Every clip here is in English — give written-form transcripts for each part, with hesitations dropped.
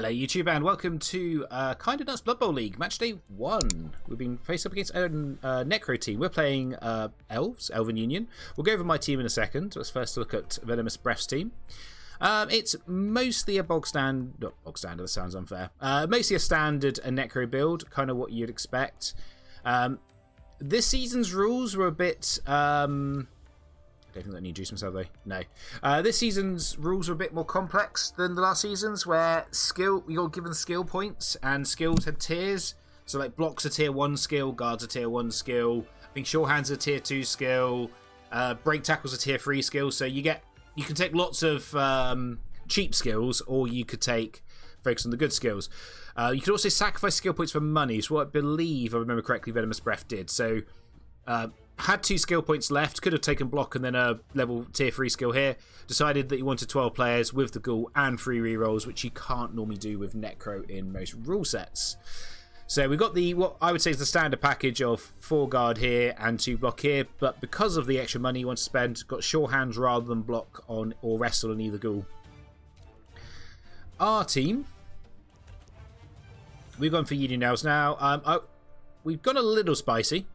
Hello YouTube and welcome to Kinda Nuts Blood Bowl League, match day 1. We've been faced up against a Necro team. We're playing Elves, Elven Union. We'll go over my team in a second. Let's first look at Venomous Breath's team. It's mostly a bog standard, that sounds unfair. Mostly a standard Necro build, kind of what you'd expect. This season's rules were a bit... I don't think I need to juice myself though. No. This season's rules are a bit more complex than the last season's, where you got given skill points and skills had tiers. So like blocks are tier 1 skill, guards are tier 1 skill. I think sure hands are tier 2 skill. Break tackles are tier 3 skill. So you can take lots of cheap skills, or you could focus on the good skills. You could also sacrifice skill points for money. So what I believe, if I remember correctly, Venomous Breath did. So had 2 skill points left, could have taken block and then a level tier 3 skill here. Decided that you wanted 12 players with the ghoul and 3 rerolls, which you can't normally do with Necro in most rule sets. So we've got what I would say is the standard package of 4 guard here and 2 block here, but because of the extra money you want to spend, got sure hands rather than block on or wrestle on either ghoul. Our team, we've gone for Union Elves now. We've gone a little spicy.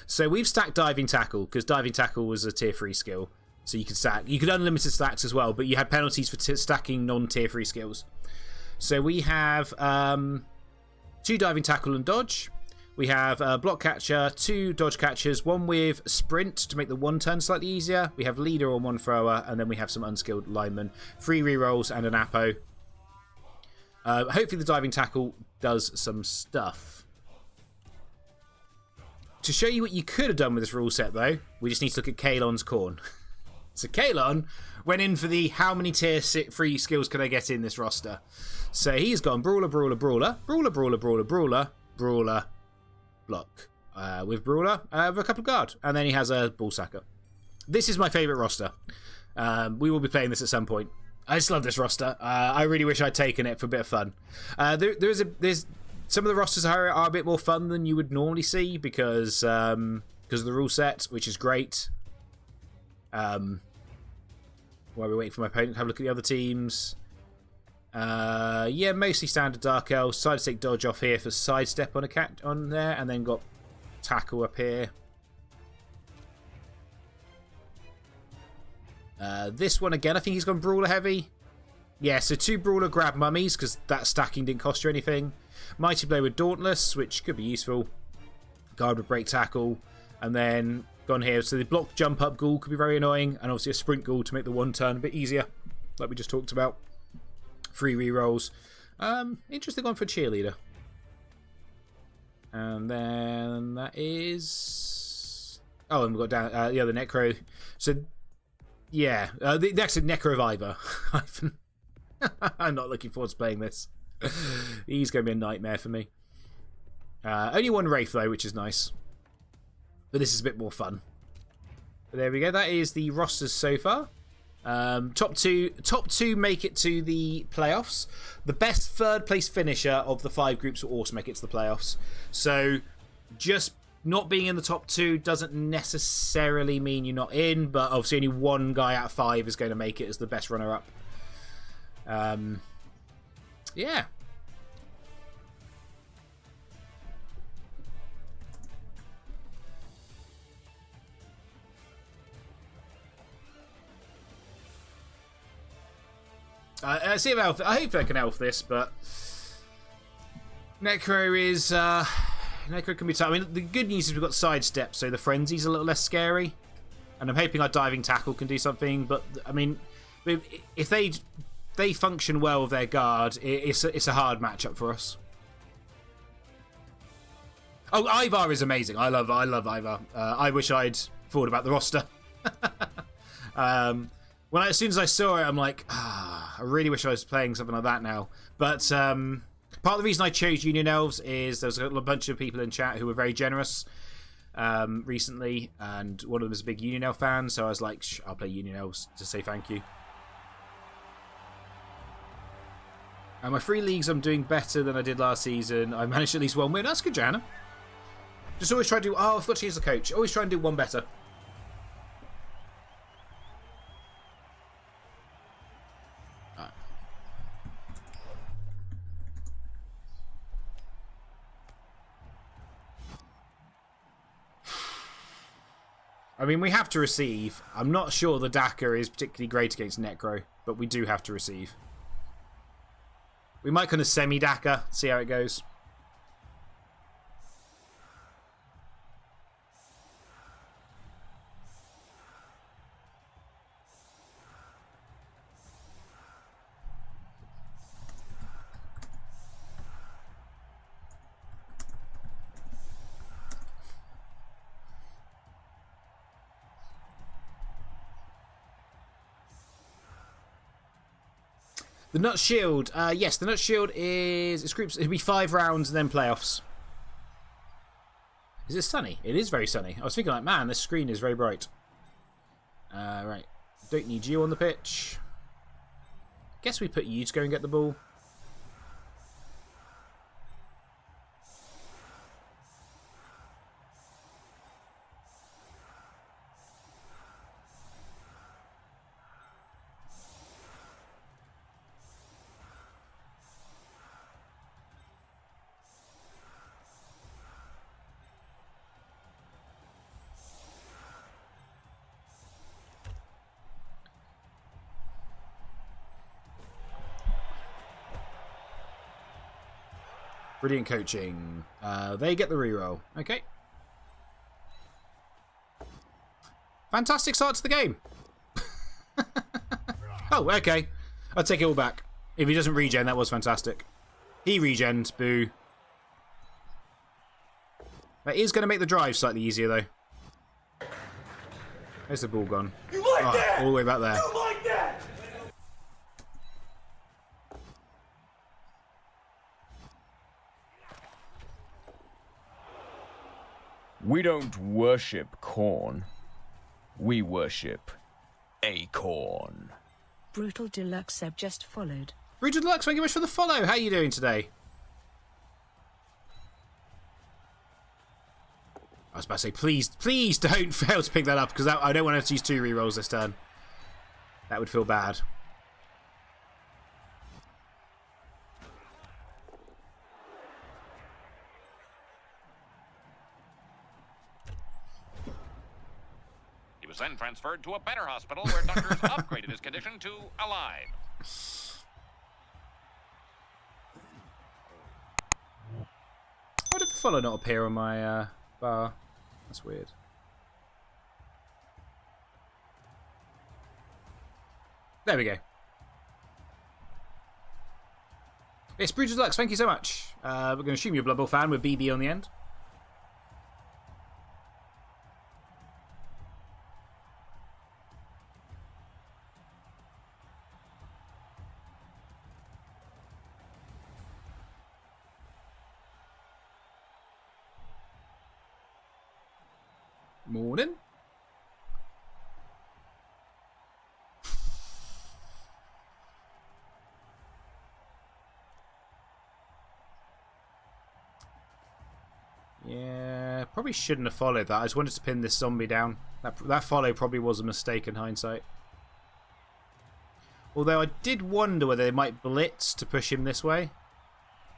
So we've stacked Diving Tackle, because Diving Tackle was a tier 3 skill. So you could stack. You could unlimited stacks as well, but you had penalties for stacking non-tier 3 skills. So we have 2 Diving Tackle and Dodge. We have Block Catcher, 2 Dodge Catchers, 1 with Sprint to make the 1 turn slightly easier. We have Leader on 1 Thrower, and then we have some unskilled linemen. 3 rerolls and an Apo. Hopefully the Diving Tackle does some stuff. To show you what you could have done with this rule set, though, we just need to look at Kalon's Corn. So Kalon went in for the how many tier 3 skills can I get in this roster. So he's gone Brawler, Brawler, Brawler, Brawler, Brawler, Brawler, Brawler, Brawler, Block. With Brawler, with a couple of guard. And then he has a Ballsacker. This is my favourite roster. We will be playing this at some point. I just love this roster. I really wish I'd taken it for a bit of fun. There's some of the rosters are a bit more fun than you would normally see because of the rule set, which is great. While we're waiting for my opponent to have a look at the other teams. Yeah, mostly standard Dark Elves. Sidestep Dodge off here for sidestep on a cat on there, and then got tackle up here. This one again, I think he's gone Brawler heavy. Yeah, so 2 Brawler grab mummies because that stacking didn't cost you anything. Mighty Blow with Dauntless, which could be useful. Guard with Break Tackle. And then gone here. So the block jump up ghoul could be very annoying. And obviously a sprint ghoul to make the 1 turn a bit easier. Like we just talked about. 3 rerolls. Interesting one for Cheerleader. And then that is... Oh, and we've got down the other Necro. So, yeah. The next is Necroviver. I'm not looking forward to playing this. He's going to be a nightmare for me. Only 1 Wraith though, which is nice. But this is a bit more fun. But there we go. That is the rosters so far. Top two make it to the playoffs. The best 3rd place finisher of the 5 groups will also make it to the playoffs. So just not being in the top 2 doesn't necessarily mean you're not in, but obviously only 1 guy out of 5 is going to make it as the best runner-up. Yeah. See if Elf. I hope I can Elf this, but Necro is Necro can be tough. I mean, the good news is we've got sidestep, so the frenzy's a little less scary, and I'm hoping our Diving Tackle can do something. But I mean, if they function well with their guard, it's a hard matchup for us. Oh, Ivar is amazing. I love Ivar. I wish I'd thought about the roster. As soon as I saw it, I'm like, I really wish I was playing something like that now. But part of the reason I chose Union Elves is there was a bunch of people in chat who were very generous recently, and one of them is a big Union Elf fan, so I was like, I'll play Union Elves to say thank you. And my 3 leagues, I'm doing better than I did last season. I managed at least 1 win. That's good, Jana. Just always try to do... Oh, I forgot to use the coach. Always try and do 1 better. I mean, we have to receive. I'm not sure the Daka is particularly great against Necro, but we do have to receive. We might kind of semi-Daka, see how it goes. The Nut Shield. Yes, the Nut Shield is... It's groups. It'll be 5 rounds and then playoffs. Is it sunny? It is very sunny. I was thinking like, man, this screen is very bright. Right. Don't need you on the pitch. Guess we put you to go and get the ball. Brilliant coaching. They get the reroll. Okay. Fantastic start to the game. Oh, okay. I'll take it all back. If he doesn't regen, that was fantastic. He regens. Boo. That is going to make the drive slightly easier, though. There's the ball gone. You like that? All the way back there. You like that? We don't worship corn. We worship acorn. Brutal Deluxe have just followed. Brutal Deluxe, thank you much for the follow. How are you doing today? I was about to say, please don't fail to pick that up, because I don't want to use 2 rerolls this turn. That would feel bad. He was then transferred to a better hospital where doctors upgraded his condition to alive. Why did the follow not appear on my bar? That's weird. There we go. It's Brutus Deluxe, thank you so much. We're going to assume you're a Blood Bowl fan with BB on the end. Morning. Yeah, probably shouldn't have followed that. I just wanted to pin this zombie down. That follow probably was a mistake in hindsight. Although I did wonder whether they might blitz to push him this way.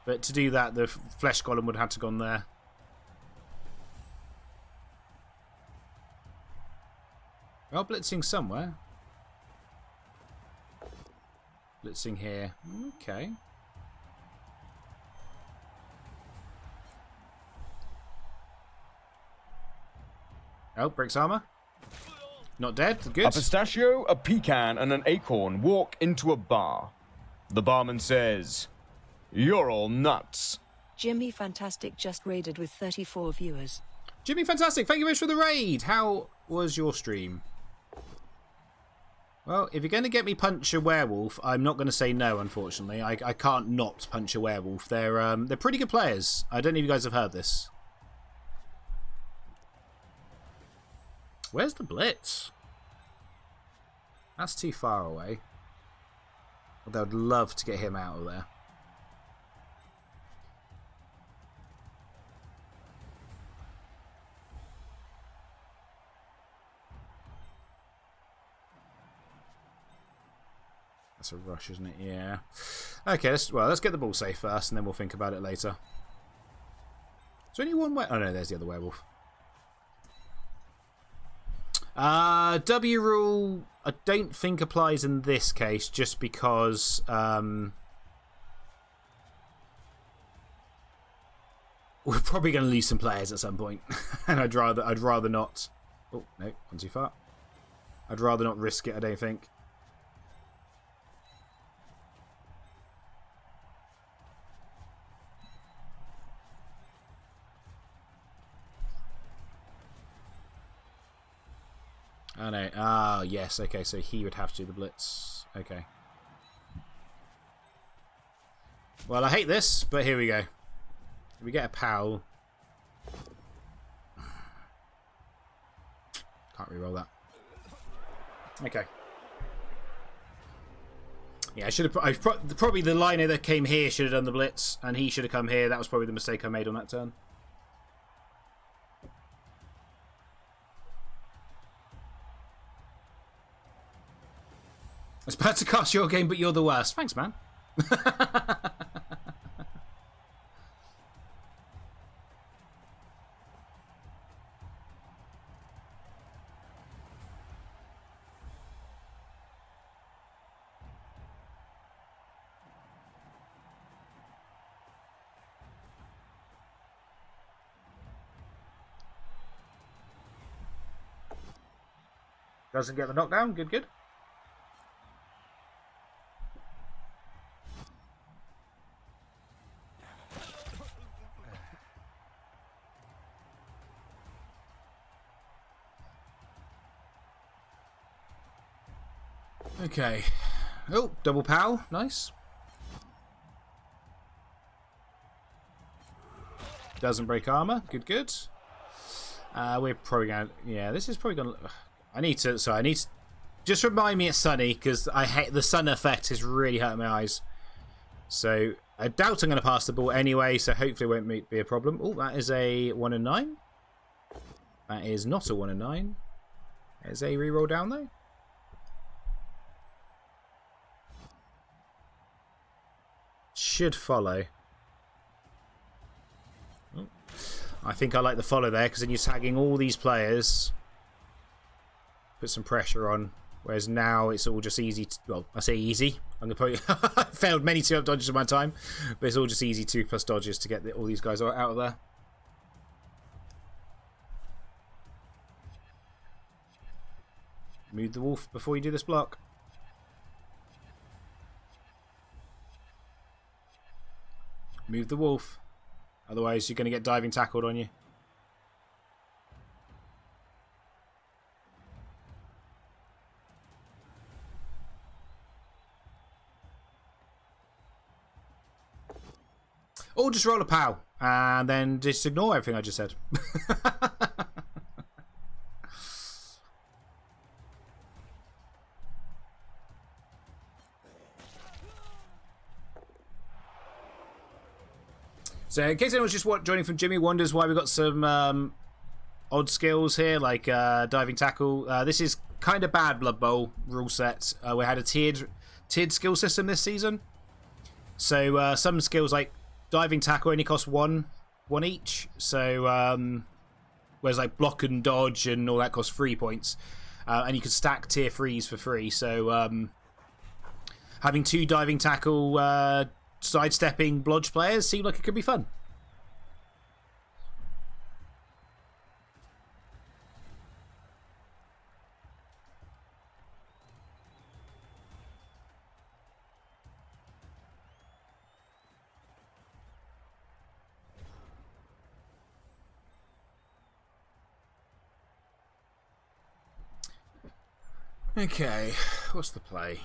But to do that, the flesh golem would have had to gone there. Well, blitzing somewhere. Blitzing here. Okay. Oh, breaks armor. Not dead. Good. A pistachio, a pecan, and an acorn walk into a bar. The barman says, "You're all nuts." Jimmy Fantastic just raided with 34 viewers. Jimmy Fantastic, thank you very much for the raid. How was your stream? Well, if you're going to get me punch a werewolf, I'm not going to say no, unfortunately. I can't not punch a werewolf. They're pretty good players. I don't know if you guys have heard this. Where's the blitz? That's too far away. Although I'd love to get him out of there. That's a rush, isn't it? Yeah. Okay, let's get the ball safe first, and then we'll think about it later. Is there only one way? Oh no, there's the other werewolf. W rule, I don't think applies in this case, just because we're probably going to lose some players at some point, and I'd rather not. Oh no, gone too far. I'd rather not risk it. I don't think. Oh no. Ah, yes. Okay, so he would have to do the blitz. Okay. Well, I hate this, but here we go. We get a POW. Can't re-roll that. Okay. Yeah, I should have. Probably the liner that came here should have done the blitz, and he should have come here. That was probably the mistake I made on that turn. It's bad to cast your game, but you're the worst. Thanks, man. Doesn't get the knockdown. Good, good. Okay. Oh, double POW. Nice. Doesn't break armor. Good, good. We're probably going to... Yeah, this is probably going to... I need to... So I need to... Just remind me it's sunny, because I hate... The sun effect is really hurting my eyes. So I doubt I'm going to pass the ball anyway, so hopefully it won't be a problem. Oh, that is a 1 and 9. That is not a 1 and 9. There's a reroll down, though. Should follow. Oh. I think I like the follow there, because then you're tagging all these players. Put some pressure on. Whereas now it's all just easy. Well, I say easy. I'm going to probably... I failed many 2-up dodges in my time. But it's all just easy 2+ dodges to get all these guys out of there. Move the wolf before you do this block. Move the wolf. Otherwise, you're going to get diving tackled on you. Or just roll a POW. And then just ignore everything I just said. So in case anyone's just joining from Jimmy, wonders why we've got some odd skills here, like diving tackle. This is kind of bad Blood Bowl rule set. We had a tiered skill system this season. So some skills like diving tackle only cost one each. So whereas like block and dodge and all that costs 3 points. And you can stack tier 3s for free. So having 2 diving tackle sidestepping blodge players seem like it could be fun. Okay, what's the play?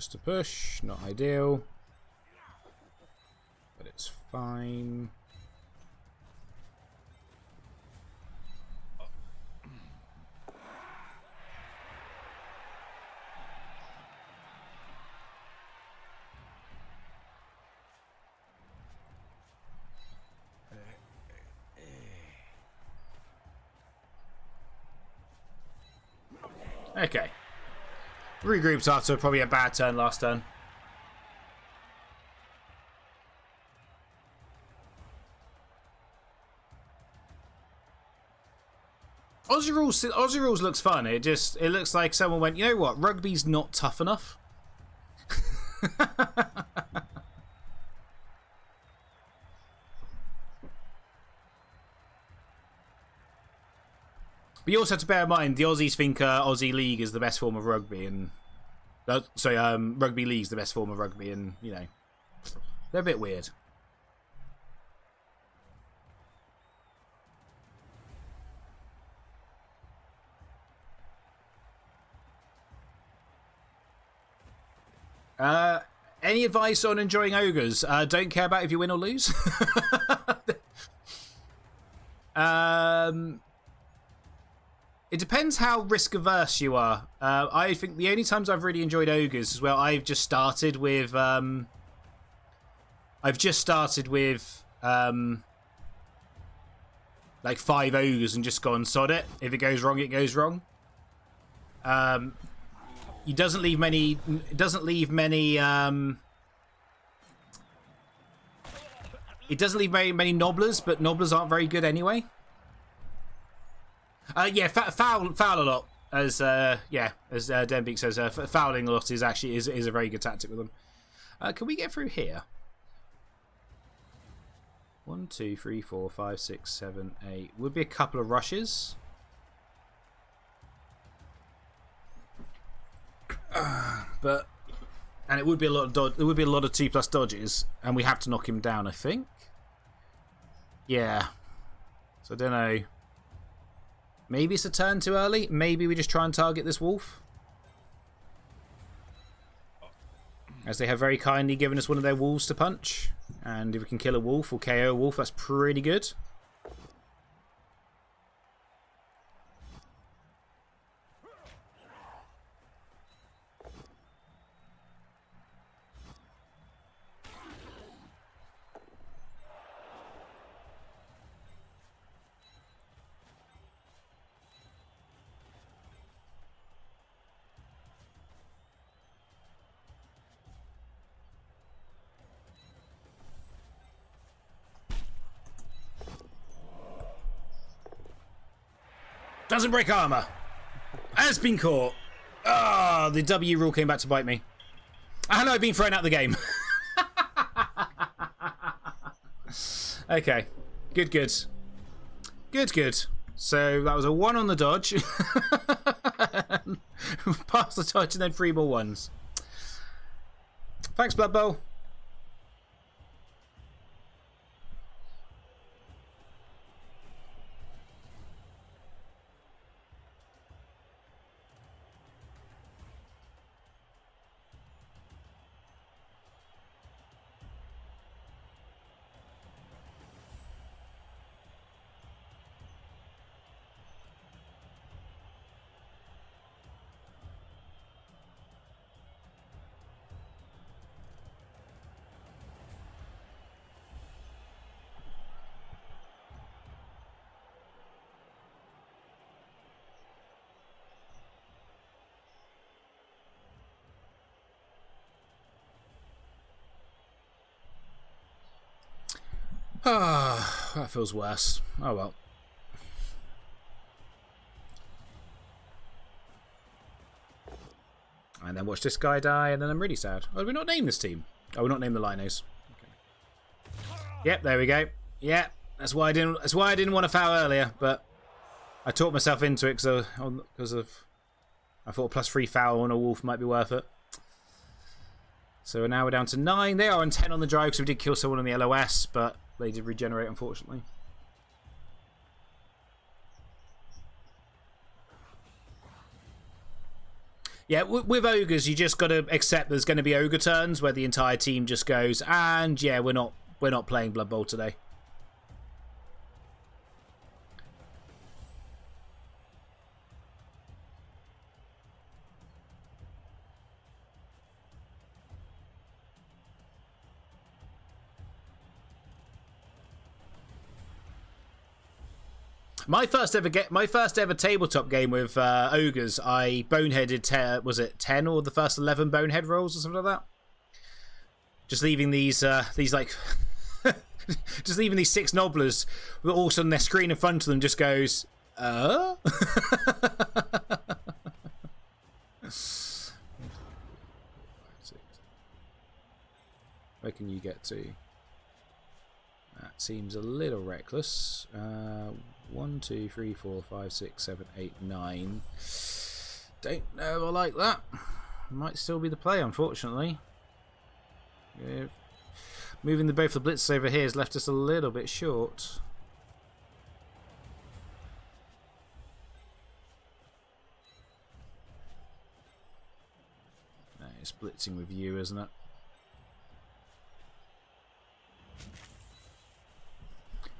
just a push. Not ideal. But it's fine. Okay. Regrouped after probably a bad turn last turn. Aussie rules looks fun. It looks like someone went, you know what, rugby's not tough enough. But you also have to bear in mind the Aussies think Aussie League is the best form of rugby, and rugby league's the best form of rugby, and you know they're a bit weird. Any advice on enjoying ogres? Don't care about if you win or lose. It depends how risk averse you are. I think the only times I've really enjoyed ogres is where I've just started with like 5 ogres and just gone sod it. If it goes wrong, it goes wrong. It doesn't leave many. It doesn't leave many nobblers, but nobblers aren't very good anyway. Yeah, foul a lot, as Denbeek says, fouling a lot is actually is a very good tactic with them. Can we get through here? 1, 2, 3, 4, 5, 6, 7, 8. Would be a couple of rushes. And it would be a lot of It would be a lot of 2+ dodges, and we have to knock him down, I think. Yeah. So I don't know. Maybe it's a turn too early. Maybe we just try and target this wolf, as they have very kindly given us one of their wolves to punch. And if we can kill a wolf or KO a wolf, that's pretty good. Doesn't break armor. Has been caught. Ah, the W rule came back to bite me. And I've been thrown out the game. Okay. Good. So that was a 1 on the dodge. Pass the dodge and then 3 more 1s. Thanks, Blood Bowl. Ah, that feels worse. Oh well. And then watch this guy die, and then I'm really sad. Oh, did we not name this team? Oh, we're not named the Linos. Okay. Yep, there we go. Yep, that's why I didn't want to foul earlier, but I talked myself into it because I thought a +3 foul on a wolf might be worth it. So now we're down to 9. They are on 10 on the drive because we did kill someone on the LOS, but they did regenerate, unfortunately. Yeah, with ogres, you just got to accept there's going to be ogre turns where the entire team just goes, and yeah, we're not playing Blood Bowl today. My first ever tabletop game with ogres, I boneheaded. Was it 10 or the first 11 bonehead rolls or something like that? Just leaving these like, just leaving these 6 nobblers, with all of a sudden their screen in front of them just goes, Where can you get to? That seems a little reckless. 1, 2, 3, 4, 5, 6, 7, 8, 9. Don't know if I like that. Might still be the play, unfortunately. Yeah. Moving both the blitzes over here has left us a little bit short. No, it's blitzing with you, isn't it?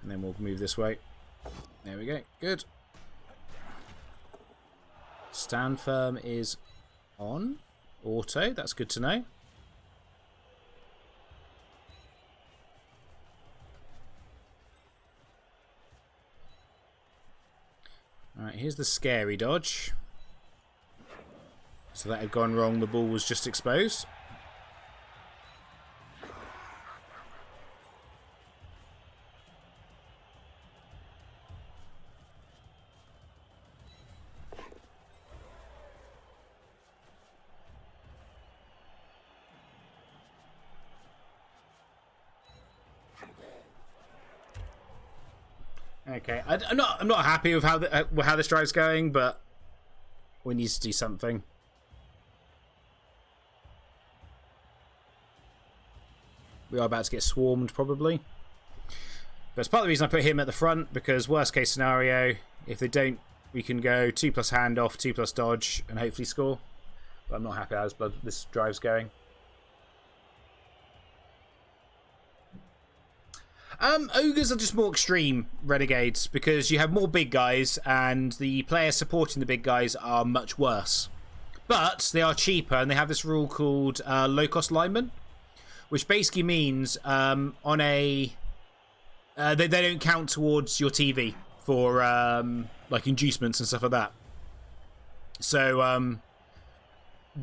And then we'll move this way. There we go. Good. Stand firm is on. Auto. That's good to know. Alright, here's the scary dodge. So that had gone wrong. The ball was just exposed. Okay, I'm not happy with how this drive's going, but we need to do something. We are about to get swarmed, probably. But it's part of the reason I put him at the front, because worst case scenario, if they don't, we can go 2+ handoff, 2+ dodge, and hopefully score. But I'm not happy how this drive's going. Ogres are just more extreme renegades because you have more big guys and the players supporting the big guys are much worse. But they are cheaper and they have this rule called low-cost lineman, which basically means they don't count towards your TV for like inducements and stuff like that. So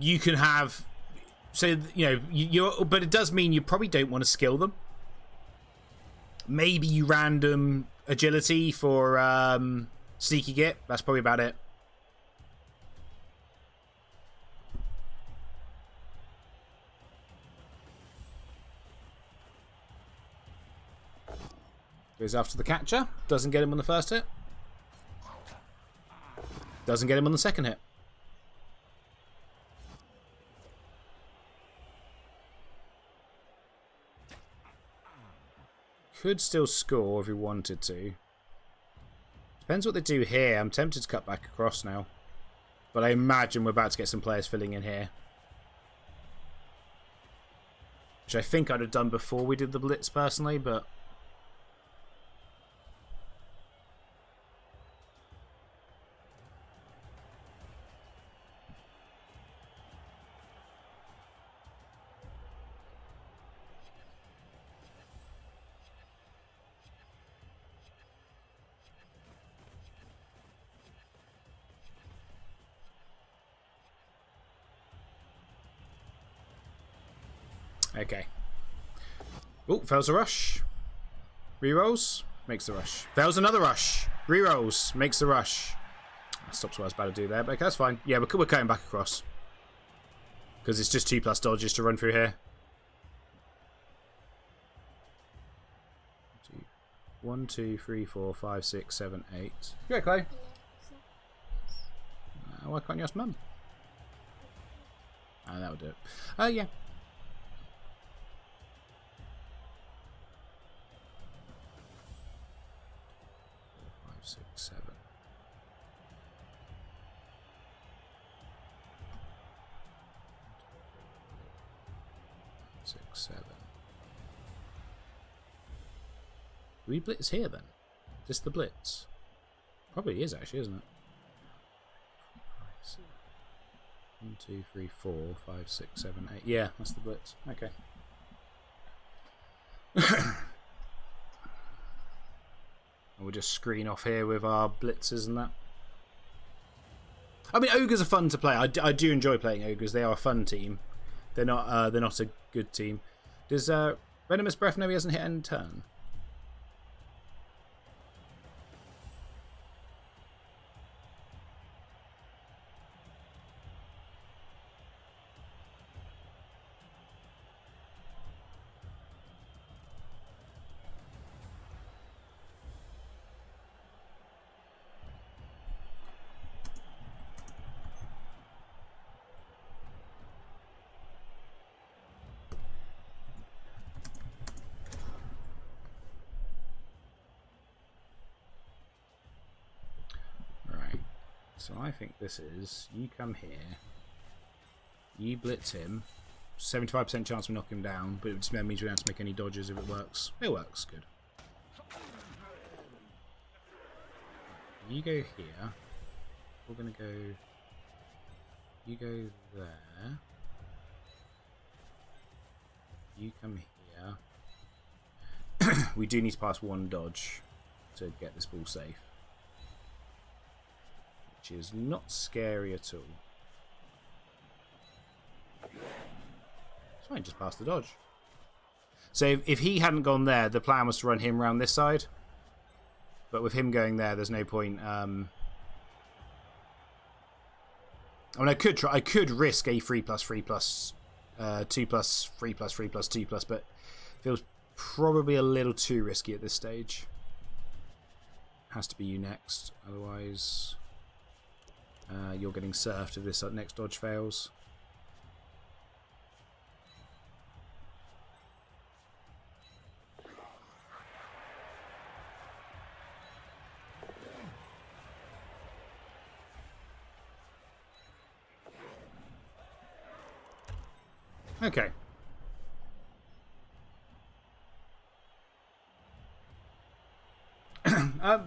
you can have, so you know, but it does mean you probably don't want to skill them. Maybe you random agility for sneaky git. That's probably about it. Goes after the catcher. Doesn't get him on the first hit. Doesn't get him on the second hit. Could still score if he wanted to. Depends what they do here. I'm tempted to cut back across now. But I imagine we're about to get some players filling in here. Which I think I'd have done before we did the blitz personally, but... Okay. Oh, fails a rush. Rerolls. Makes the rush. Fails another rush. Rerolls. Makes the rush. That stops what I was about to do there, but okay, that's fine. Yeah, we're cutting back across. Because it's just 2+ dodges to run through here. 1, 2, 3, 4, 5, 6, 7, 8. You okay, Chloe? Why can't you ask Mum? Oh, that would do it. Yeah. 6, 7. 7. Do we blitz here then? Just the blitz? Probably is actually, isn't it? 1, 2, 3, 4, 5, 6, 7, 8. Yeah, that's the blitz. Okay. We'll just screen off here with our blitzers and that. I mean, ogres are fun to play. I do enjoy playing ogres. They are a fun team. They're not a good team. Does Venomous Breath know he hasn't hit end turn? So I think this is, you come here, you blitz him, 75% chance we knock him down, but it just means we don't have to make any dodges if it works. It works, good. You go here, we're going to go, you go there, you come here. We do need to pass one dodge to get this ball safe. Which is not scary at all. It's fine, just pass the dodge. So if he hadn't gone there, the plan was to run him around this side. But with him going there, there's no point. I mean, I could risk a 3+3+, 2+, 3+, 3+, 2+, but it feels probably a little too risky at this stage. Has to be you next, otherwise. You're getting surfed if this next dodge fails. Okay.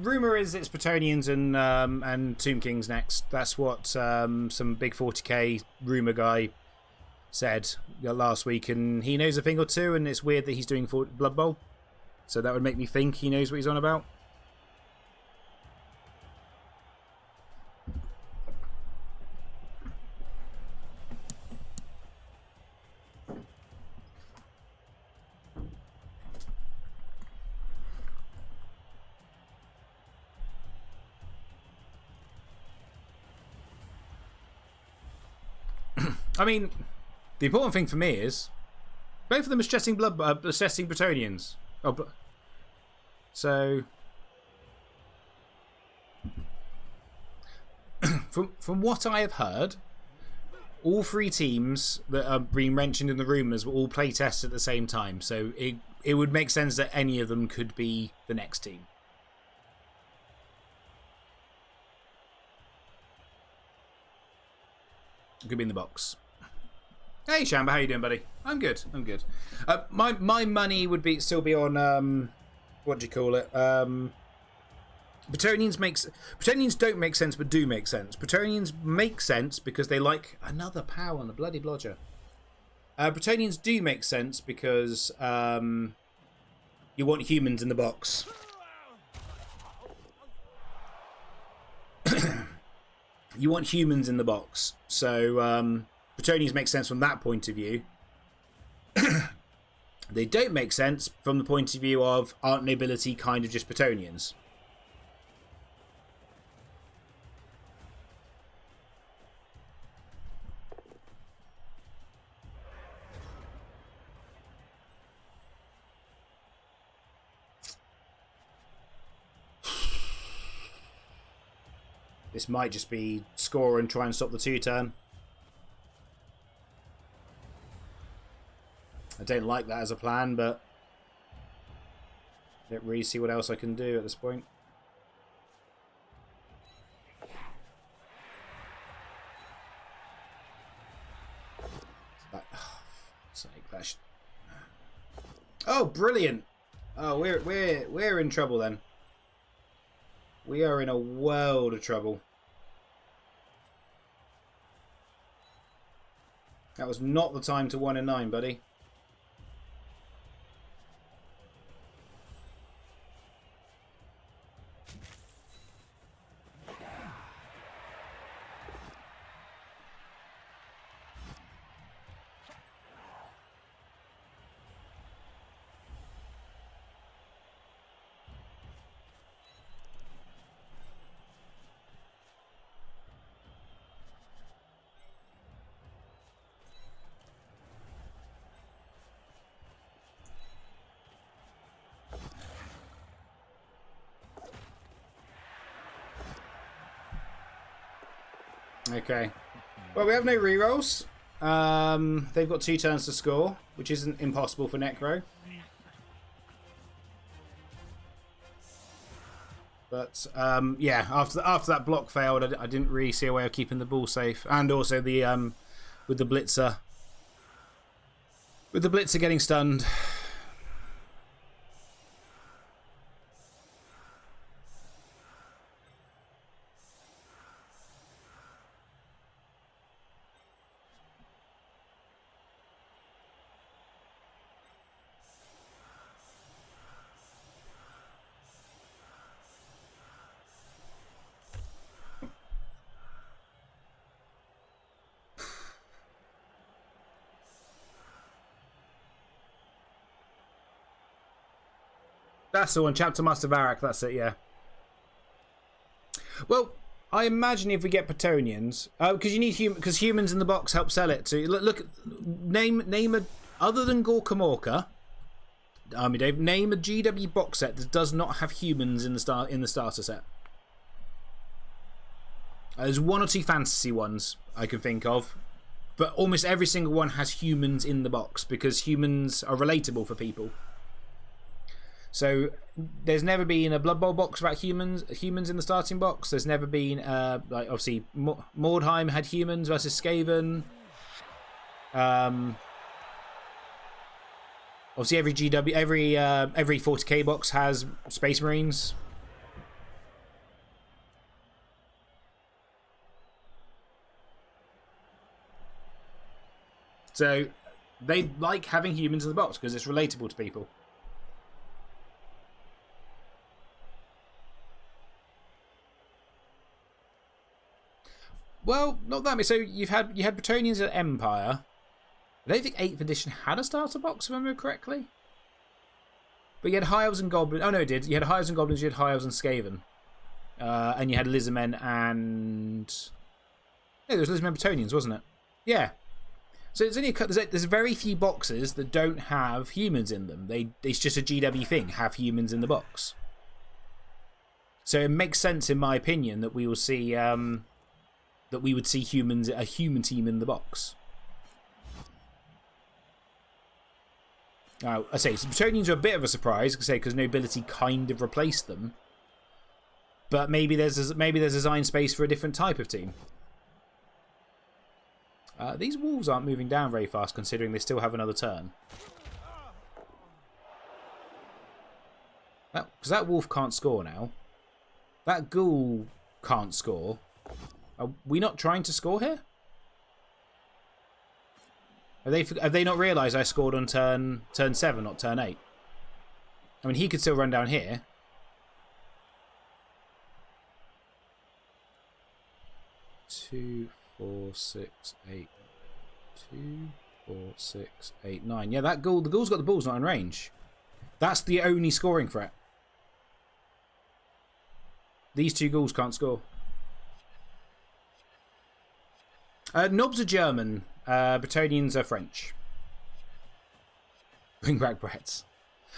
Rumour is it's Bretonnians and Tomb Kings next. That's what some big 40k rumour guy said last week, and he knows a thing or two, and it's weird that he's doing Blood Bowl. So that would make me think he knows what he's on about. I mean, the important thing for me is both of them are stressing stressing Bretonnians. Oh, so from what I have heard, all three teams that are being mentioned in the rumours will all play test at the same time. So it would make sense that any of them could be the next team. It could be in the box. Hey Shamba, how you doing, buddy? I'm good. I'm good. My money would still be on what do you call it? Bretonnians don't make sense, but do make sense. Bretonnians make sense because they like another power on the bloody blodger. Bretonnians do make sense because you want humans in the box. You want humans in the box, so Bretonnians make sense from that point of view. They don't make sense from the point of view of aren't nobility kind of just Bretonnians. This might just be score and try and stop the 2-turn. I don't like that as a plan, but I don't really see what else I can do at this point. That, oh, for fuck's sake, Oh, brilliant! Oh, we're in trouble then. We are in a world of trouble. That was not the time to 1 and 9, buddy. Okay. Well, we have no rerolls. They've got 2 turns to score, which isn't impossible for Necro. But yeah, after that block failed, I didn't really see a way of keeping the ball safe, and also the with the blitzer getting stunned. That's the one, Chapter Master Varrock, that's it, yeah. Well, I imagine if we get Bretonnians, because you need because humans in the box help sell it to. Look, name a, other than Gorka Morka, Army Dave, name a GW box set that does not have humans in the starter set. There's 1 or 2 fantasy ones I can think of, but almost every single one has humans in the box because humans are relatable for people. So there's never been a Blood Bowl box about humans in the starting box. There's never been like obviously Mordheim had humans versus Skaven. Obviously every GW every 40k box has Space Marines. So they like having humans in the box because it's relatable to people. Well, not that many. So you had Bretonnians at Empire. I don't think 8th edition had a starter box, if I remember correctly. But you had High Elves and Goblins. Oh no, it did. You had High Elves and Goblins. You had High Elves and Skaven, and you had Lizardmen and yeah, there was Lizardmen Bretonnians, wasn't it? Yeah. So there's very few boxes that don't have humans in them. It's just a GW thing. Have humans in the box. So it makes sense, in my opinion, that we will see. That we would see a human team in the box. Now, I say, so Bretonnians are a bit of a surprise, because nobility kind of replaced them. But maybe there's design space for a different type of team. These wolves aren't moving down very fast, considering they still have another turn. Because that wolf can't score now. That ghoul can't score. Are we not trying to score here? Have they not realised I scored on turn 7, not turn 8? I mean, he could still run down here. Two, 4, 6, 8. 2, 4, 6, 8, 9. Yeah, the ghoul's got the balls, not in range. That's the only scoring threat. These 2 ghouls can't score. Knobs are German. Bretonnians are French. Bring back Bretts.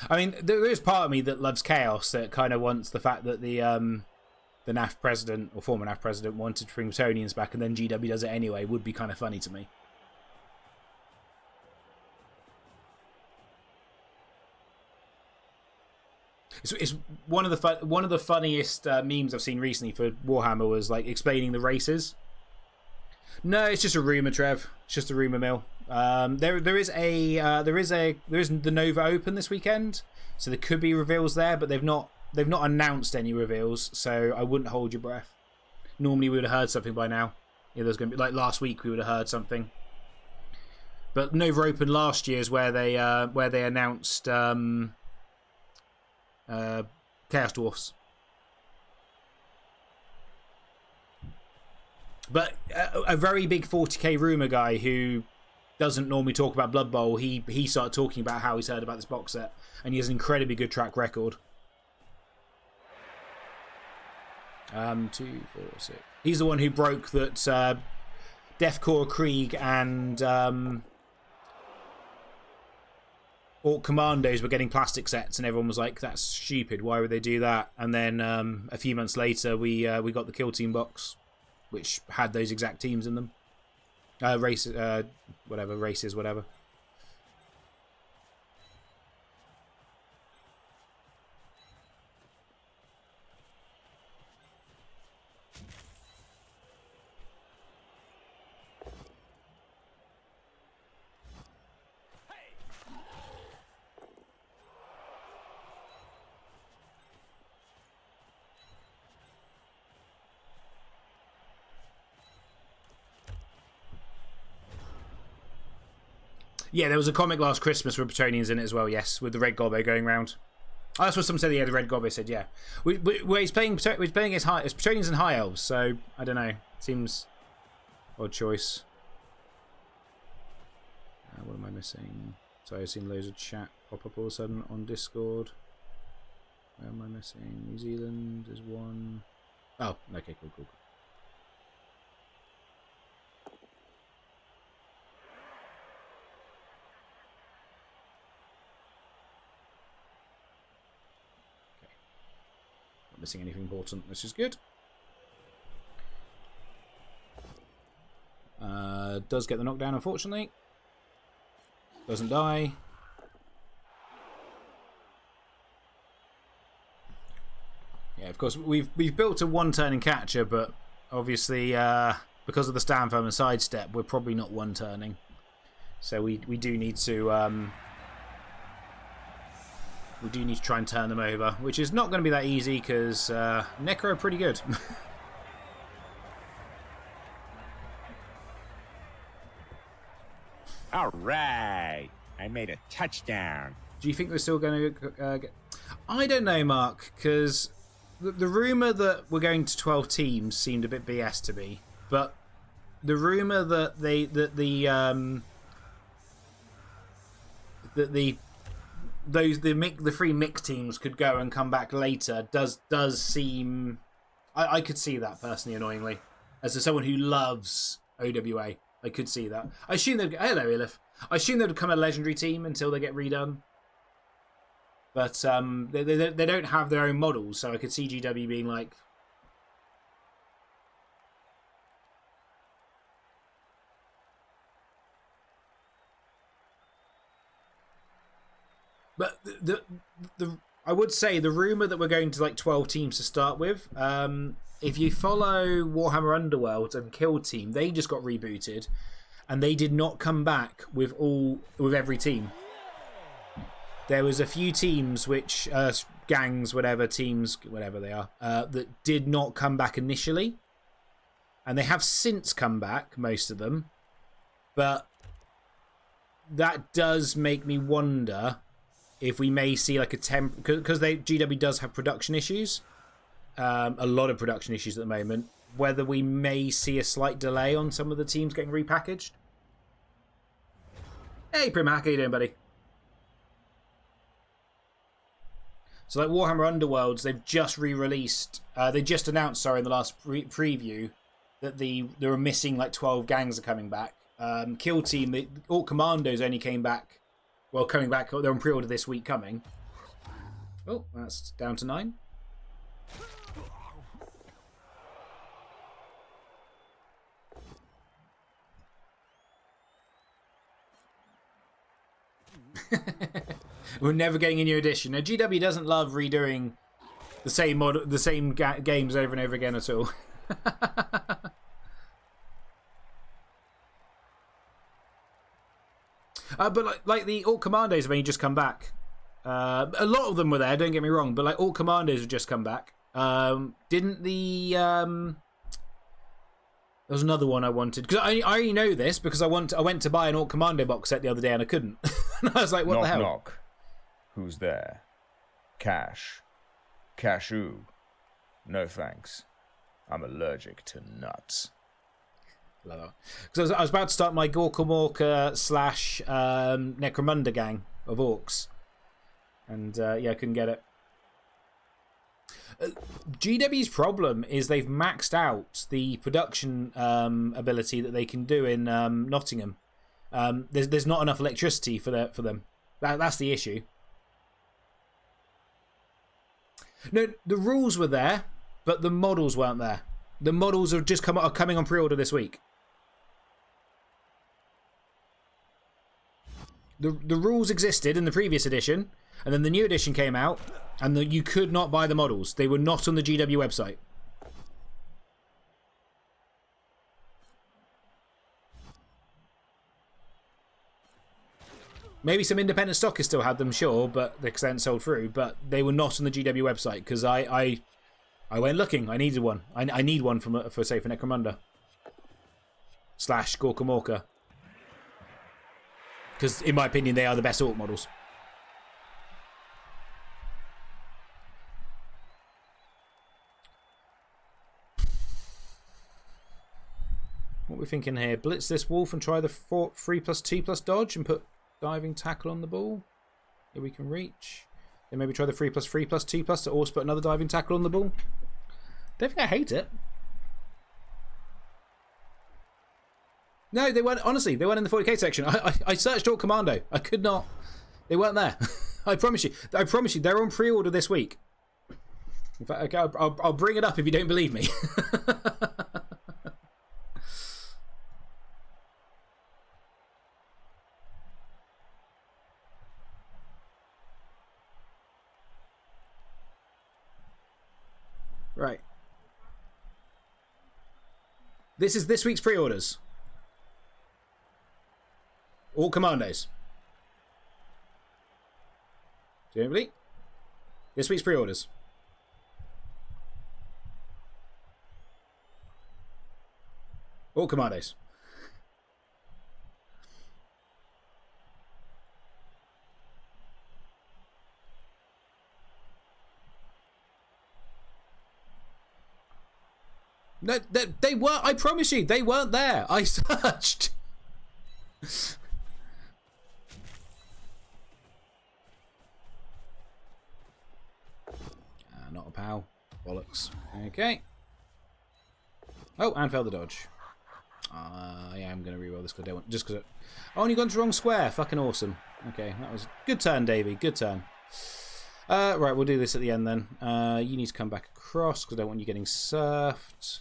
I mean, there is part of me that loves chaos, that kind of wants the fact that the NAF president, or former NAF president, wanted to bring Bretonnians back and then GW does it anyway. Would be kind of funny to me. It's one of the funniest memes I've seen recently for Warhammer was like explaining the races. No, it's just a rumour, Trev. It's just a rumour mill. There is the Nova Open this weekend, so there could be reveals there, but they've not announced any reveals, so I wouldn't hold your breath. Normally we would have heard something by now. Yeah, there's going to be like last week we would have heard something. But Nova Open last year is where they announced Chaos Dwarfs. But a very big 40k rumour guy who doesn't normally talk about Blood Bowl, he started talking about how he's heard about this box set, and he has an incredibly good track record. 2, 4, 6. He's the one who broke that Deathcore Krieg and Orc Commandos were getting plastic sets, and everyone was like, "That's stupid. Why would they do that?" And then a few months later, we got the Kill Team box, which had those exact teams in them. Races, whatever. Yeah, there was a comic last Christmas with Bretonians in it as well, yes, with the red gobbo going round. Oh, that's what someone said, yeah, the red gobbo said, yeah. He's playing against Bretonians and High Elves, so, I don't know. Seems odd choice. What am I missing? Sorry, I've seen loads of chat pop up all of a sudden on Discord. Where am I missing? New Zealand is one. Oh, okay, cool. Missing anything important, which is good. Does get the knockdown, unfortunately. Doesn't die. Yeah, of course, we've built a one-turning catcher, but obviously because of the stand firm and sidestep, we're probably not one-turning. So we do need to try and turn them over, which is not going to be that easy because Necro are pretty good. All right, I made a touchdown. Do you think we're still going to get... I don't know, Mark, because the rumour that we're going to 12 teams seemed a bit BS to me, but the rumour that the three mix teams could go and come back later does seem... I could see that, personally, annoyingly. As someone who loves OWA, I could see that. I assume they'd... Hello, Elif. I assume they'd become a legendary team until they get redone. But they don't have their own models, so I could see GW being like... But I would say the rumour that we're going to like 12 teams to start with, if you follow Warhammer Underworld and Kill Team, they just got rebooted and they did not come back with every team. There was a few teams which, gangs, teams, whatever they are, that did not come back initially. And they have since come back, most of them. But that does make me wonder if we may see like a because GW does have production issues, a lot of production issues at the moment, whether we may see a slight delay on some of the teams getting repackaged. Hey Primac, how you doing, buddy? So like Warhammer Underworlds, they've just re-released, they just announced, sorry, in the last preview that there are missing like 12 gangs are coming back. Kill Team, the Orc Commandos only came back. Well, coming back, they're on pre-order this week coming. Oh, that's down to 9. We're never getting a new edition. Now, GW doesn't love redoing the same games over and over again at all. But like the Orc Commandos have only just come back. A lot of them were there, don't get me wrong, but like Orc Commandos have just come back. Didn't the... there was another one I wanted. Because I only know this because I went to buy an Orc Commando box set the other day and I couldn't. And I was like, what knock, the hell? Knock. Who's there? Cash. Cashew. No thanks. I'm allergic to nuts. Because I was about to start my Gorkamorka / Necromunda gang of orcs. And yeah, I couldn't get it. GW's problem is they've maxed out the production ability that they can do in Nottingham. There's not enough electricity for them. That's the issue. No, the rules were there, but the models weren't there. The models are coming on pre-order this week. The rules existed in the previous edition, and then the new edition came out, and you could not buy the models. They were not on the GW website. Maybe some independent stockers still had them, sure, but because they hadn't sold through. But they were not on the GW website because I went looking. I needed one. I need one for Necromunda / Gorkamorka. Because, in my opinion, they are the best orc models. What are we thinking here? Blitz this wolf and try the 3+2+ dodge and put diving tackle on the ball. Here we can reach. Then maybe try the 3+3+2+ to also put another diving tackle on the ball. Don't think I hate it. No, they weren't. Honestly, they weren't in the 40k section. I searched Orc Commando. I could not. They weren't there. I promise you. I promise you. They're on pre-order this week. In fact, okay, I'll bring it up if you don't believe me. Right. This is this week's pre-orders. All commandos. Do you believe? This week's pre-orders. All commandos. No, they were. I promise you, they weren't there. I searched. Not a pal. Bollocks. Okay. Oh, and failed the dodge. Yeah, I'm going to reroll this because I don't want... Just because... Oh, and you got to the wrong square. Fucking awesome. Okay, that was... Good turn, Davey. Good turn. Right, we'll do this at the end then. You need to come back across because I don't want you getting surfed.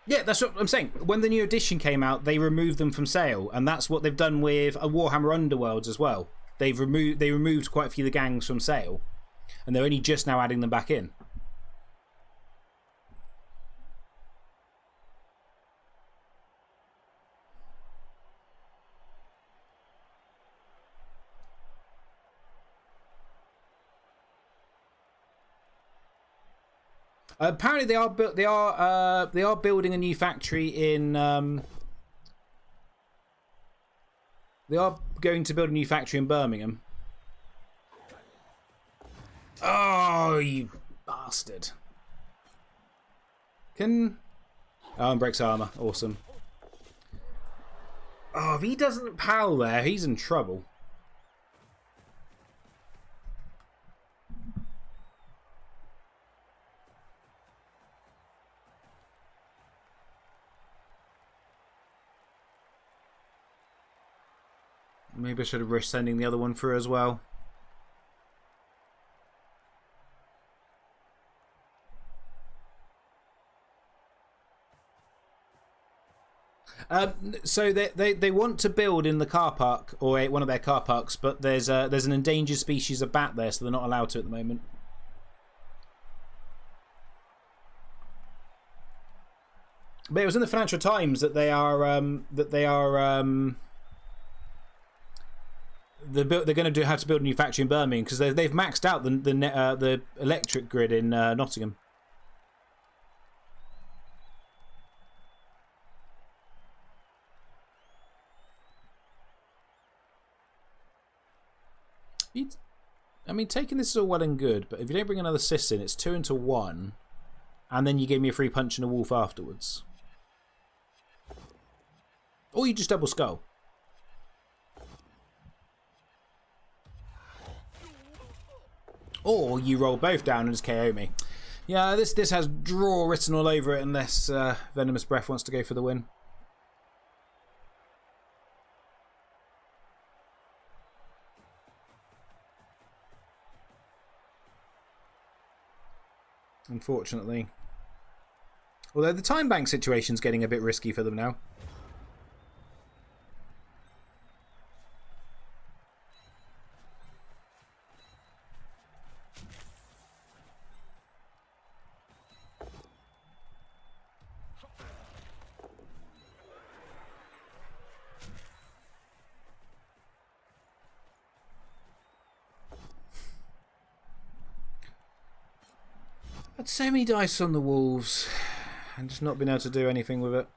Yeah, that's what I'm saying. When the new edition came out, they removed them from sale, and that's what they've done with Warhammer Underworlds as well. They removed quite a few of the gangs from sale, and they're only just now adding them back in. Apparently, they are building a new factory in. They are going to build a new factory in Birmingham. Oh, you bastard! Oh, and breaks armor. Awesome. Oh, if he doesn't pal there, he's in trouble. Maybe I should have risked sending the other one through as well. So they want to build in the car park, or one of their car parks, but there's an endangered species of bat there, so they're not allowed to at the moment. But it was in the Financial Times that they're going to have to build a new factory in Birmingham because they've maxed out the electric grid in Nottingham. I mean, taking this is all well and good, but if you don't bring another sis in, it's 2 into 1, and then you give me a free punch and a wolf afterwards. Or you just double skull. Or you roll both down and just KO me. Yeah, this has draw written all over it unless Venomous Breath wants to go for the win. Unfortunately. Although the time bank situation's getting a bit risky for them now. Had so many dice on the wolves and just not been able to do anything with it.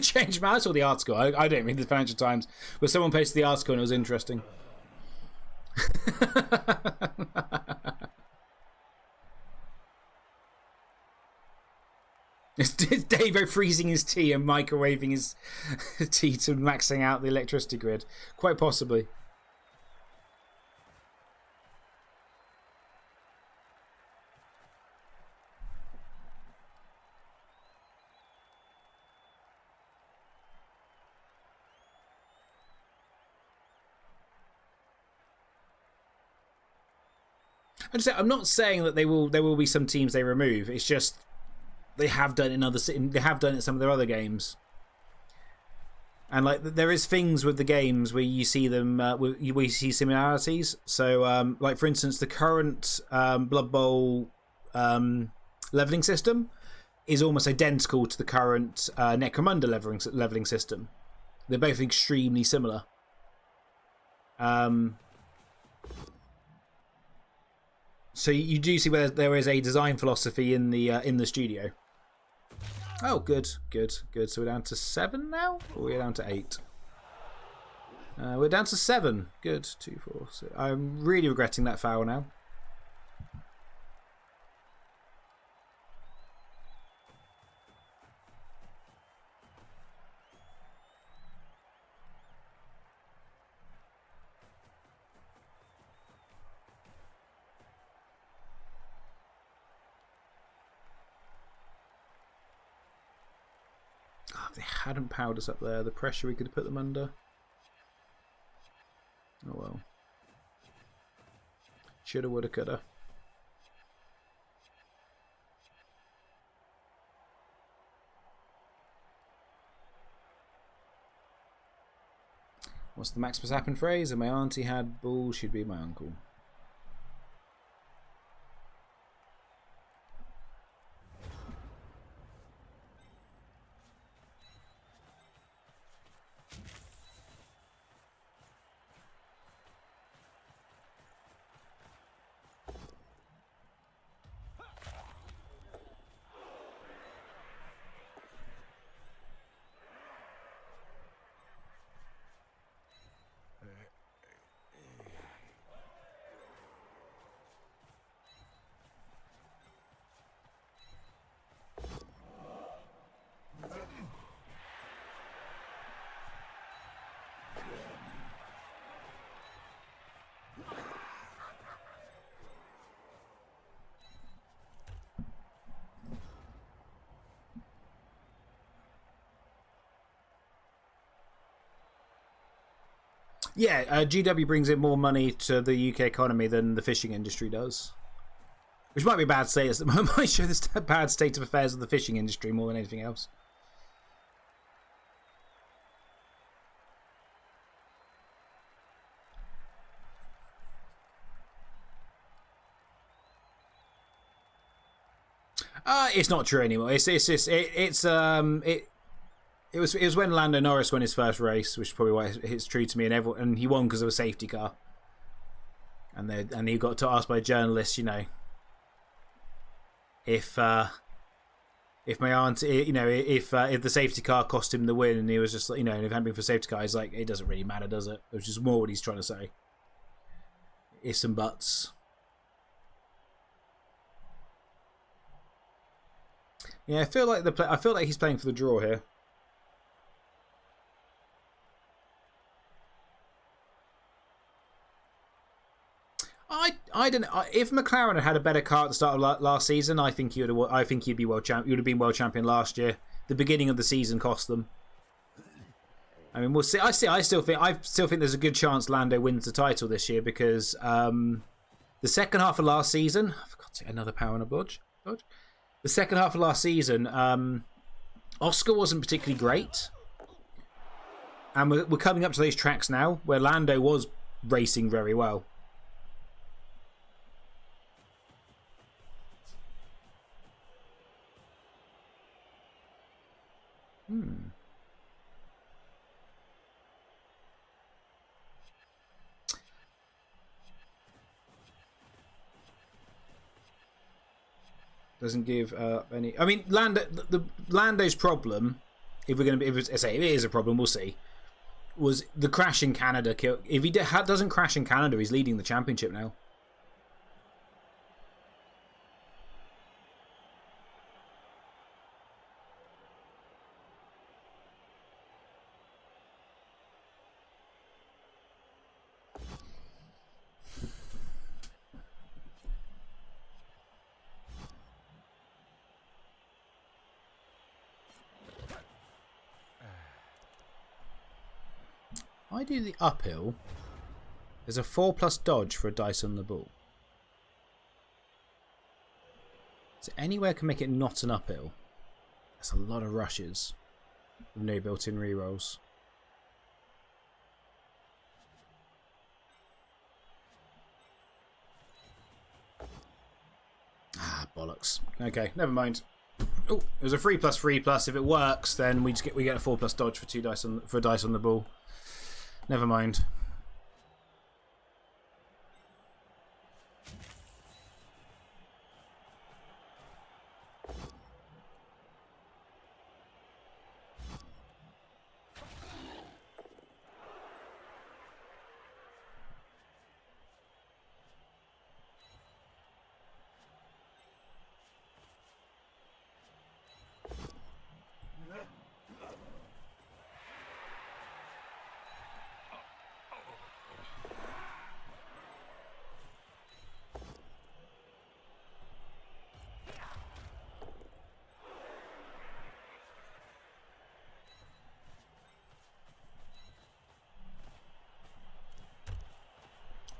Changed my. I saw the article. I don't read the Financial Times, but someone posted the article and it was interesting. It's Davo freezing his tea and microwaving his tea to maxing out the electricity grid. Quite possibly. I'm not saying that there will be some teams they remove. It's just they have done it in some of their other games, and like there is things with the games where you see them where you see similarities. So like for instance, the current Blood Bowl leveling system is almost identical to the current Necromunda leveling system. They're both extremely similar. So you do see where there is a design philosophy in the studio. Oh, good. So we're down to 7 now, or we're down to 8. We're down to 7. Good. 2, 4. So I'm really regretting that foul now. If they hadn't powered us up there, the pressure we could have put them under. Oh well. Shoulda, woulda, coulda. What's the Max Verstappen phrase? If my auntie had balls, she'd be my uncle. Yeah, GW brings in more money to the UK economy than the fishing industry does. Which might be a bad state. Might show the bad state of affairs of the fishing industry more than anything else. It's not true anymore. It's just it was when Lando Norris won his first race, which is probably why it's true to me, and he won because of a safety car. And he got to ask by journalists, you know, if my aunt, you know, if the safety car cost him the win, and he was just like, you know, if it hadn't been for safety car, he's like, it doesn't really matter, does it? Which is more what he's trying to say. Ifs and buts. Yeah, I feel like he's playing for the draw here. I don't know. If McLaren had a better car at the start of last season, I think he'd be world champ. He would have been world champion last year. The beginning of the season cost them. I mean, we'll see. I still think there's a good chance Lando wins the title this year because the second half of last season. I forgot to another power on a bodge. The second half of last season, Oscar wasn't particularly great, and we're coming up to these tracks now where Lando was racing very well. Doesn't give any. I mean, Lando's problem, if it is a problem, we'll see. Was the crash in Canada? If he doesn't crash in Canada, he's leading the championship now. I do the uphill. There's a 4+ dodge for a dice on the ball. Is there anywhere I can make it not an uphill? That's a lot of rushes with no built-in rerolls. Ah, bollocks. Okay, never mind. Oh, it was a 3+3+. If it works, then we get a 4+ dodge for a dice on the ball. Never mind.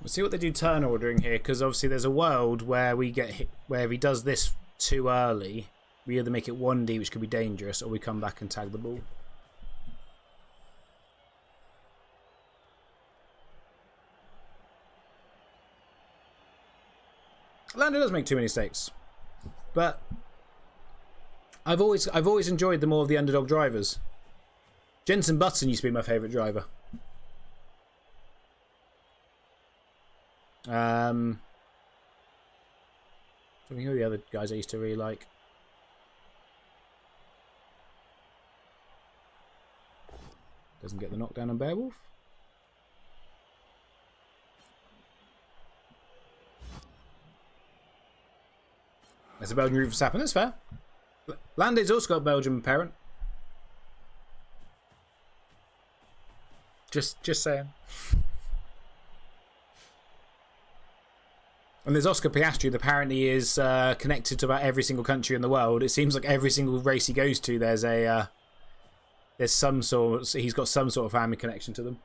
We'll see what they do turn ordering here, because obviously there's a world where we get hit, where if he does this too early, we either make it 1D, which could be dangerous, or we come back and tag the ball. Lando does make too many mistakes, but I've always enjoyed the more of the underdog drivers. Jenson Button used to be my favourite driver. I mean, who are the other guys I used to really like? Doesn't get the knockdown on Beowulf. There's a Belgian route for Sappin, that's fair. Lando's also got a Belgian parent. Just saying. And there's Oscar Piastri, that apparently is connected to about every single country in the world. It seems like every single race he goes to, there's some sort. He's got some sort of family connection to them.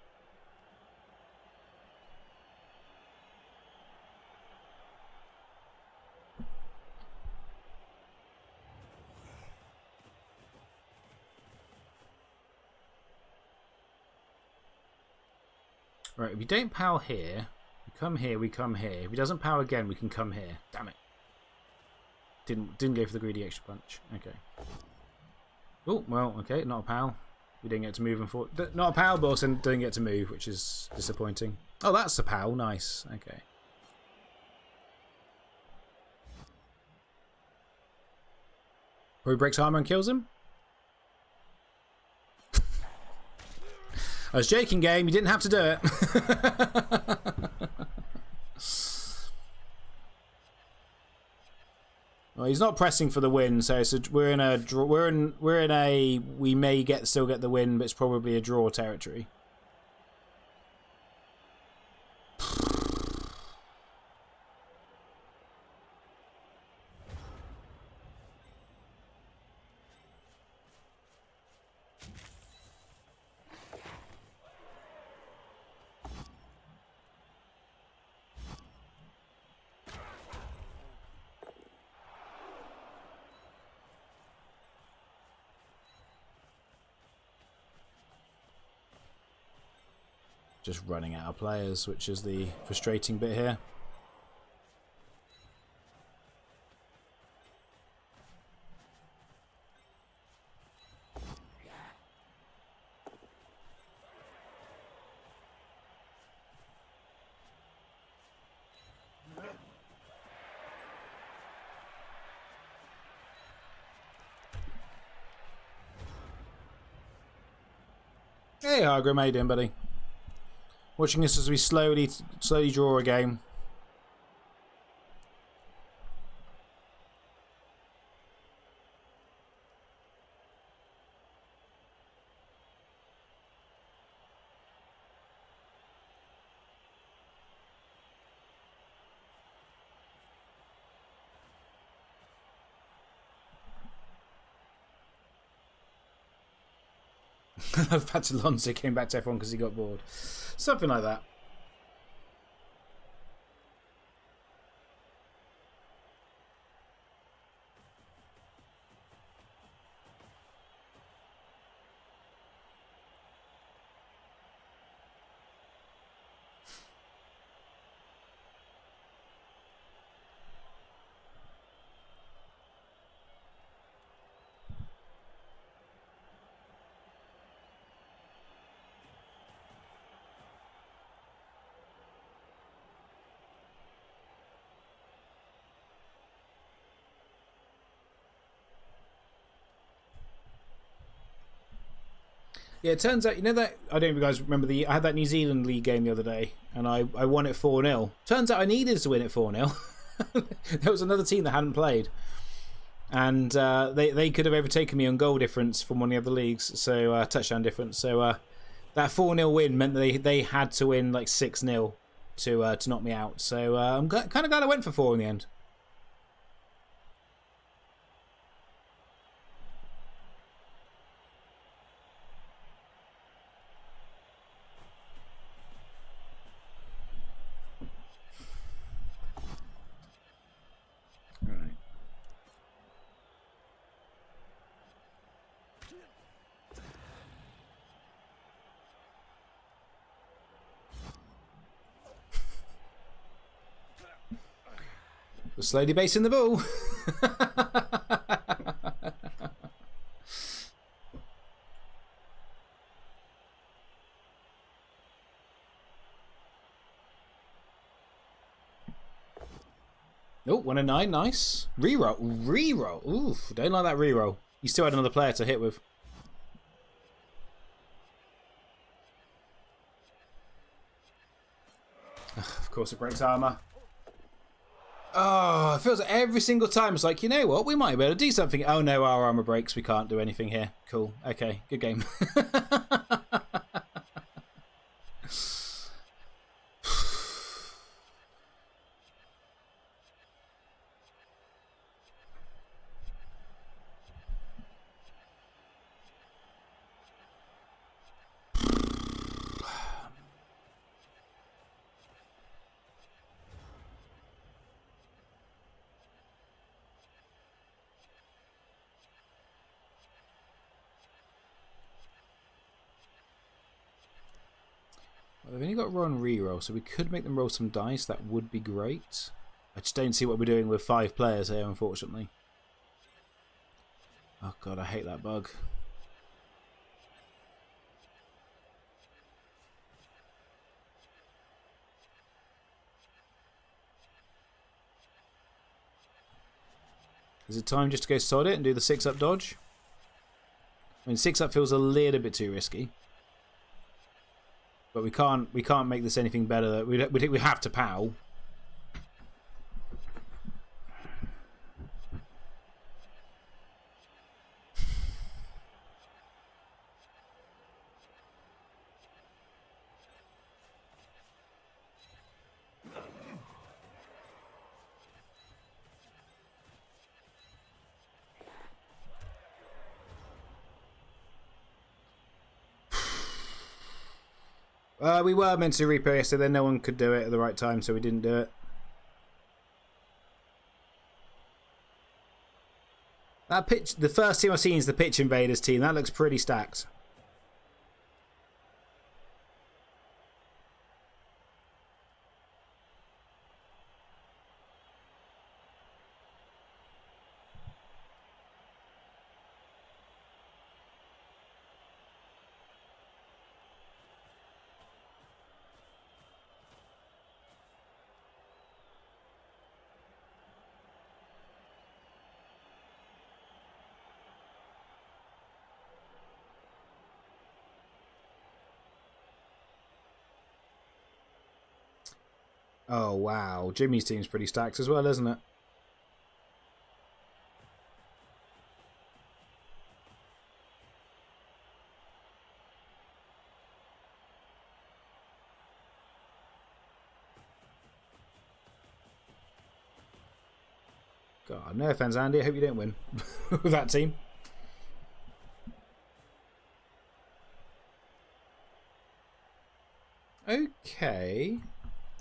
Right, if you don't power here, we come here, we come here. If he doesn't power again, we can come here. Damn it. Didn't go for the greedy extra punch. Okay. Oh, well, okay, not a pal. We didn't get to move and forward. Not a pal, but also didn't get to move, which is disappointing. Oh, that's a pal. Nice. Okay. Probably breaks armor and kills him. I was joking, game. You didn't have to do it. Well, he's not pressing for the win, so we're in a draw. We're in a we may still get the win, but it's probably a draw territory. Just running out of players, which is the frustrating bit here. Hey, Hargrim, how you doing, buddy? Watching this as we slowly draw a game. The fact that Alonso came back to F1 because he got bored. Something like that. Yeah, it turns out, you know that, I don't know if you guys remember, I had that New Zealand League game the other day, and I won it 4-0. Turns out I needed to win it 4-0. There was another team that hadn't played, and they could have overtaken me on goal difference from one of the other leagues, so touchdown difference. So that 4-0 win meant that they had to win like 6-0 to knock me out. So I'm kind of glad I went for 4 in the end. We're slowly basing the ball. Oh, 1 and 9, nice. Reroll, reroll. Oof, don't like that reroll. You still had another player to hit with. Of course, it breaks armor. Oh, it feels like every single time it's like, you know what, we might be able to do something. Oh no, our armor breaks, we can't do anything here. Cool, okay, good game. Well, they've only got roll and reroll, so we could make them roll some dice. That would be great. I just don't see what we're doing with 5 players here, unfortunately. Oh god, I hate that bug. Is it time just to go sod it and do the 6-up dodge? I mean, 6-up feels a little bit too risky. But we can't make this anything better. We have to POW. We were meant to replay yesterday, then no one could do it at the right time, so we didn't do it. That pitch, the first team I've seen is the Pitch Invaders team. That looks pretty stacked. Oh, wow. Jimmy's team's pretty stacked as well, isn't it? God, no offense, Andy. I hope you don't win with that team. Okay.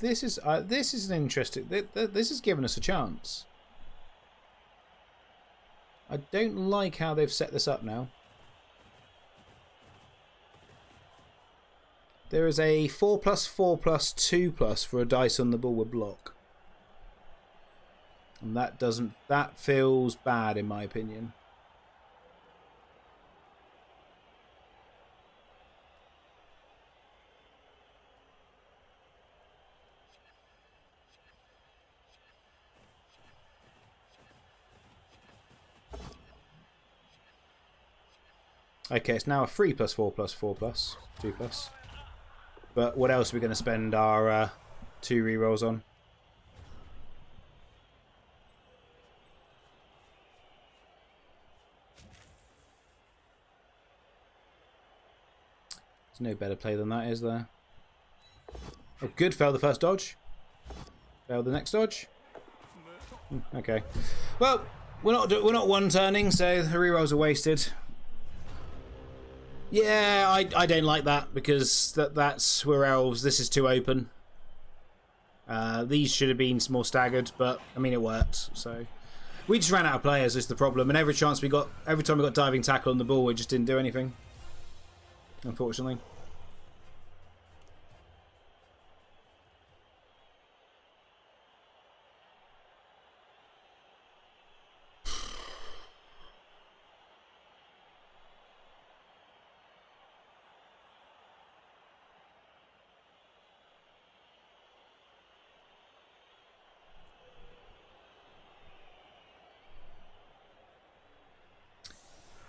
This is an interesting. This has given us a chance. I don't like how they've set this up now. There is a 4+4+2+ for a dice on the ball with block, and that feels bad in my opinion. Okay, it's now a 3+4+4+2+. But what else are we going to spend our 2 rerolls on? There's no better play than that, is there? Oh, good. Failed the first dodge. Failed the next dodge. Okay. Well, we're not one-turning, so the rerolls are wasted. Yeah, I don't like that because that's we're elves. This is too open. These should have been more staggered, but I mean it worked. So we just ran out of players. Is the problem? And every time we got diving tackle on the ball, we just didn't do anything. Unfortunately.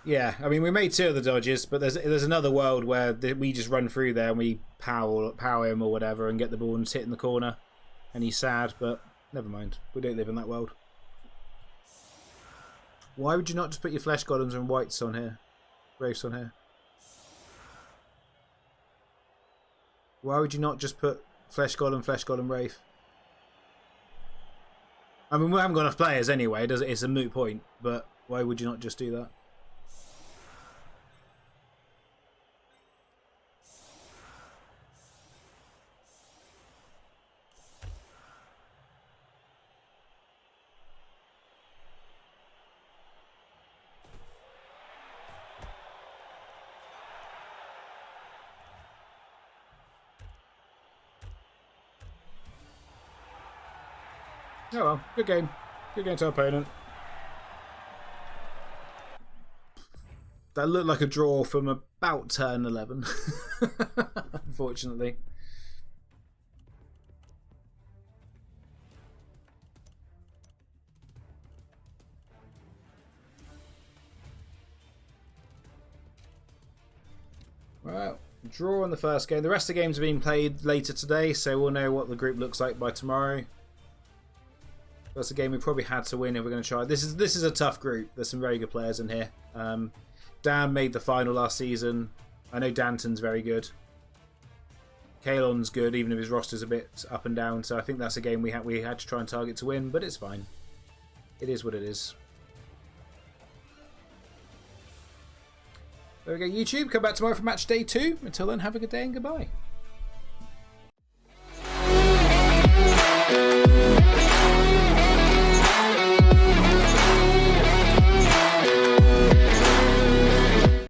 Yeah, I mean, we made 2 of the dodges, but there's another world where we just run through there and we power him or whatever and get the ball and hit in the corner, and he's sad, but never mind. We don't live in that world. Why would you not just put your flesh golems and whites on here? Wraiths on here? Why would you not just put flesh golem, wraith? I mean, we haven't got enough players anyway. It's a moot point, but why would you not just do that? Oh well, good game. Good game to our opponent. That looked like a draw from about turn 11. Unfortunately. Well, draw in the first game. The rest of the games are being played later today, so we'll know what the group looks like by tomorrow. That's a game we probably had to win if we're going to try. This is a tough group. There's some very good players in here. Dan made the final last season. I know Danton's very good. Kalon's good, even if his roster's a bit up and down. So I think that's a game we had to try and target to win, but it's fine. It is what it is. There we go, YouTube. Come back tomorrow for match day 2. Until then, have a good day and goodbye.